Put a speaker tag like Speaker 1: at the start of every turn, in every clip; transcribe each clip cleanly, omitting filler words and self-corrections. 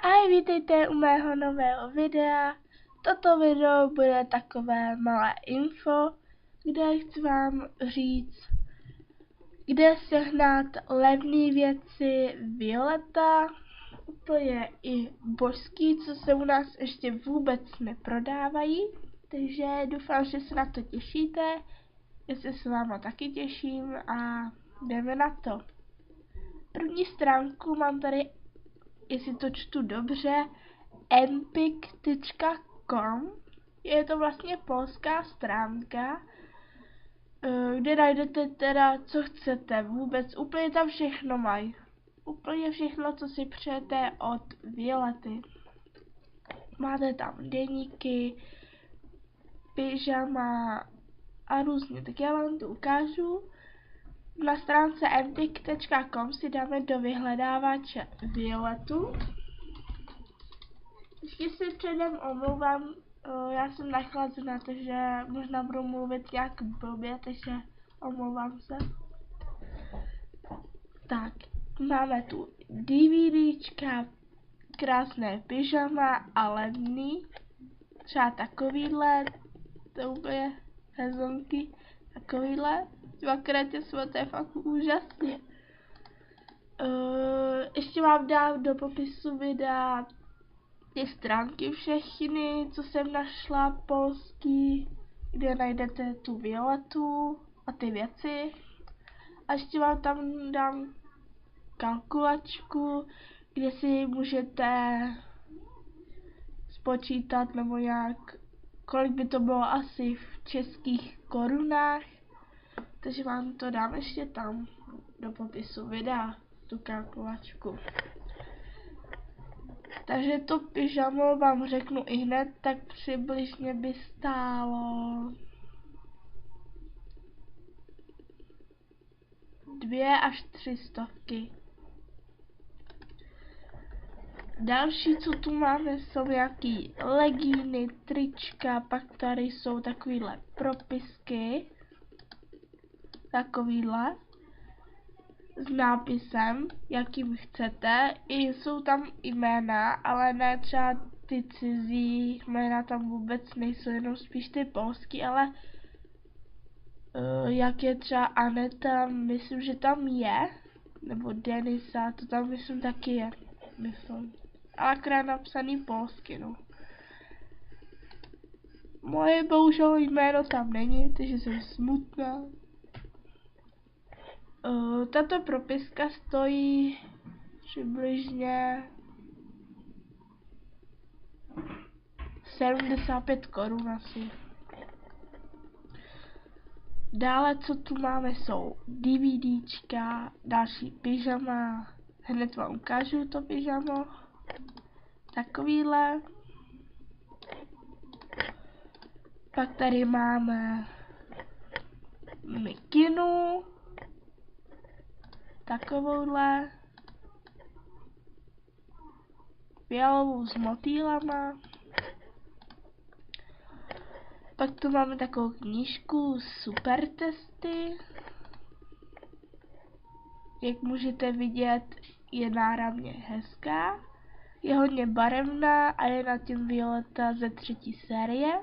Speaker 1: Ahoj, vítejte u mého nového videa. Toto video bude takové malé info, kde chci vám říct, kde sehnat levné věci Violeta. To je i božský, co se u nás ještě vůbec neprodávají. Takže doufám, že se na to těšíte. Já se s váma taky těším a jdeme na to. První stránku mám tady, jestli to čtu dobře, empik.com. Je to vlastně polská stránka, kde najdete teda, co chcete. Vůbec úplně tam všechno mají. Úplně všechno, co si přejete od Violety. Máte tam deníky, pyžama a různě. Tak já vám to ukážu. Na stránce empik.com si dáme do vyhledávače Violetu. Ještě si předem omlouvám, já jsem nachlazená, takže možná budu mluvit nějak blbě, takže omlouvám se. Tak, máme tu DVDčka, krásné pyžama a levný. Třeba takovýhle, to úplně hezonky, takovýhle. Dvakrát to je fakt úžasně. Ještě vám dám do popisu videa ty stránky všechny, co jsem našla polský, kde najdete tu Violetu a ty věci. A ještě vám tam dám kalkulačku, kde si můžete spočítat nebo nějak, kolik by to bylo asi v českých korunách. Takže vám to dám ještě tam do popisu videa, tu kalkulačku. Takže to pyžamo vám řeknu i hned, tak přibližně by stálo 2 až 3 stovky. Další, co tu máme, jsou nějaký legíny, trička, pak tady jsou takovýhle propisky. Takovýhle. S nápisem, jakým chcete. I jsou tam jména, ale ne třeba ty cizí jména tam vůbec nejsou, jenom spíš ty polský, ale jak je třeba Aneta, myslím, že tam je, nebo Denisa, to tam myslím taky je, myslím. Ale akorát napsaný polsky, no. Moje bohužel jméno tam není, takže jsem smutná. Tato propiska stojí přibližně 75 korun asi. Dále, co tu máme, jsou DVDčka, další pyžama. Hned vám ukážu to pyžamo. Takovýhle. Pak tady máme mikinu. Takovouhle. Fialovou s motýlama. Pak tu máme takovou knížku Super testy. Jak můžete vidět, je náramně hezká. Je hodně barevná a je na tím Violeta ze 3. série.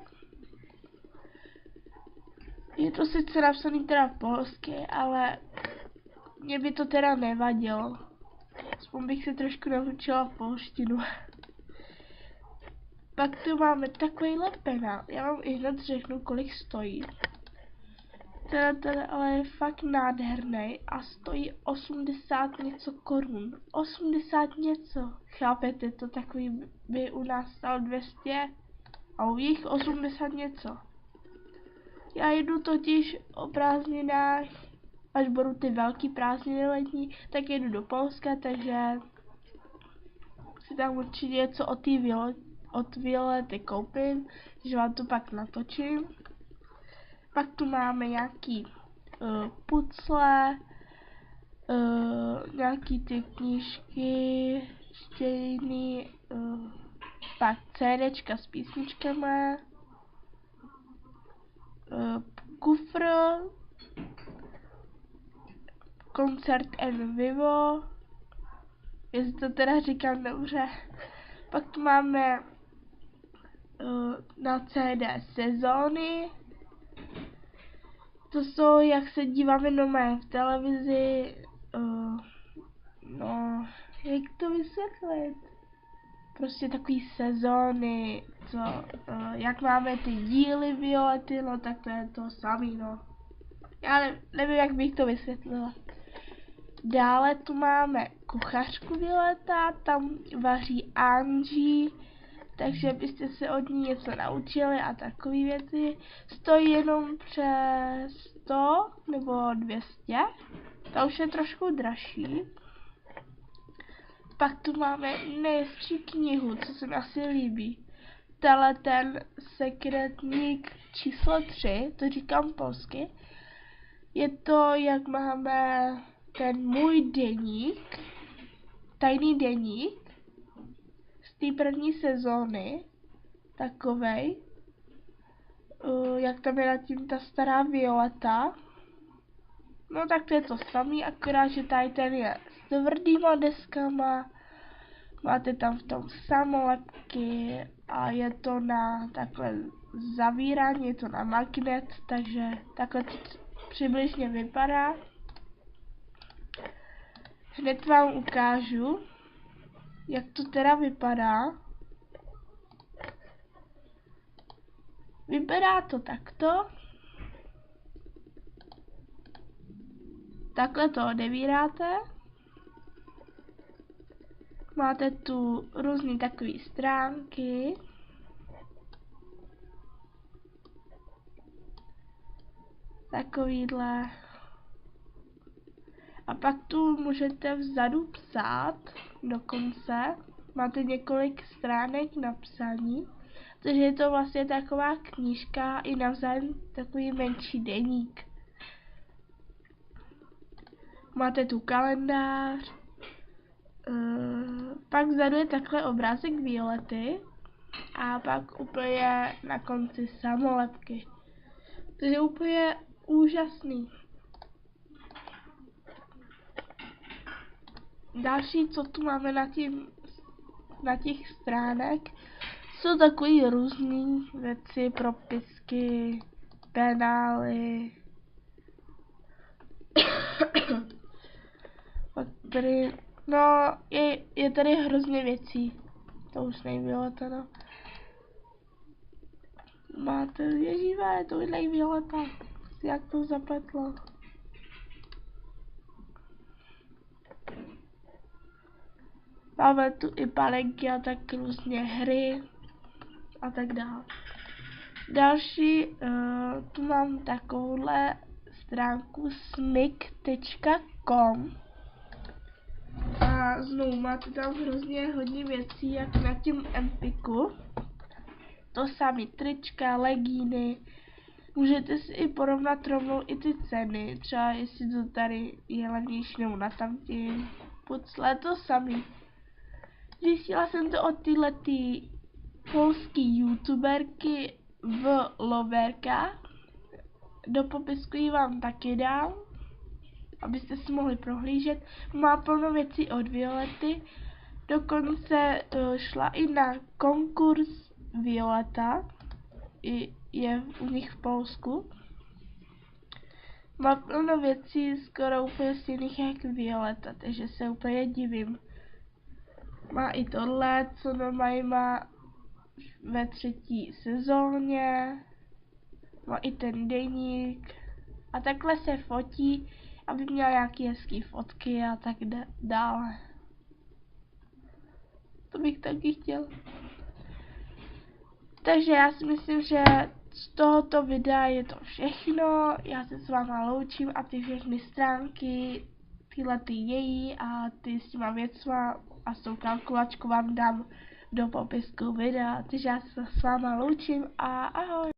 Speaker 1: Je to sice napsaný teda polsky, ale mě by to teda nevadilo. Aspoň bych se trošku naučila polštinu. Pak tu máme takovýhle penál. Já vám i hned řeknu, kolik stojí. Ten ale je fakt nádherný a stojí 80 něco korun. 80 něco. Chápete to? Takový by u nás stál 200 a u jich 80 něco. Já jedu totiž o prázdninách, až budou ty velký prázdniny letní, tak jedu do Polska, takže si tam určitě něco od Violety koupím, že vám to pak natočím. Pak tu máme nějaký pucle, nějaký ty knížky, štějný, pak CDčka s písničkama, kufr, koncert en vivo, jestli to teda říkám dobře, Pak tu máme na CD sezóny. To jsou, jak se díváme normálně v televizi, no, jak to vysvětlit? Prostě takový sezóny, co, jak máme ty díly Violety, no tak to je to samý, no. Já nevím, jak bych to vysvětlila. Dále tu máme kuchařku Violeta, tam vaří Angie, takže byste se od ní něco naučili a takové věci. Stojí jenom přes 100 nebo 200, to už je trošku dražší. Pak tu máme nejhezčí knihu, co se mi asi líbí. Tenhle ten sekretník číslo 3, to říkám polsky. Je to, jak máme ten můj deník, tajný deník z té první sezóny, takovej, jak tam je nad tím ta stará Violeta. No tak to je to samý, akorát, že tady ten je s tvrdýma deskama, máte tam v tom samolepky a je to na takhle zavírání, je to na magnet, takže takhle to přibližně vypadá. Hned vám ukážu, jak to teda vypadá. Vypadá to takto. Takhle to odevíráte. Máte tu různé takové stránky. Takovýhle. A pak tu můžete vzadu psát dokonce. Máte několik stránek na psaní. Takže je to vlastně taková knížka i navzájem takový menší deník. Máte tu kalendář. Pak vzadu je takhle obrázek Violety. A pak úplně na konci samolepky. Takže úplně úžasný. Další, co tu máme na těch stránek, jsou takový různý věci, propisky, penály. Pak tady, no, je tady hrozně věcí. To už nejvioleta, no. Máte, ježívé, to už nejvioleta. Jak to zapletlo. Máme tu i panenky a tak různě hry a tak dále. Další, tu mám takovouhle stránku smyk.com a znovu máte tam hrozně hodně věcí, jak na tím Empiku. To samý trička, legíny. Můžete si i porovnat rovnou i ty ceny, třeba jestli to tady je levnější nebo na tamtím. Pucle, to samý. Zjistila jsem to od téhletý polský youtuberky v Loverka. Do popisku ji vám taky dám, abyste si mohli prohlížet. Má plno věcí od Violety. Dokonce šla i na konkurs Violeta. Je u nich v Polsku. Má plno věcí skoro úplně stejných jak Violeta, takže se úplně divím. Má i tohle, co normálně má ve 3. sezóně. Má i ten deník. A takhle se fotí, aby měl nějaký hezký fotky a tak dále. To bych taky chtěl. Takže já si myslím, že z tohoto videa je to všechno. Já se s váma loučím a ty všechny stránky, tyhle ty její a ty s těma věcma a s tou kalkulačkou vám dám do popisku videa. Takže já se s váma loučím a ahoj.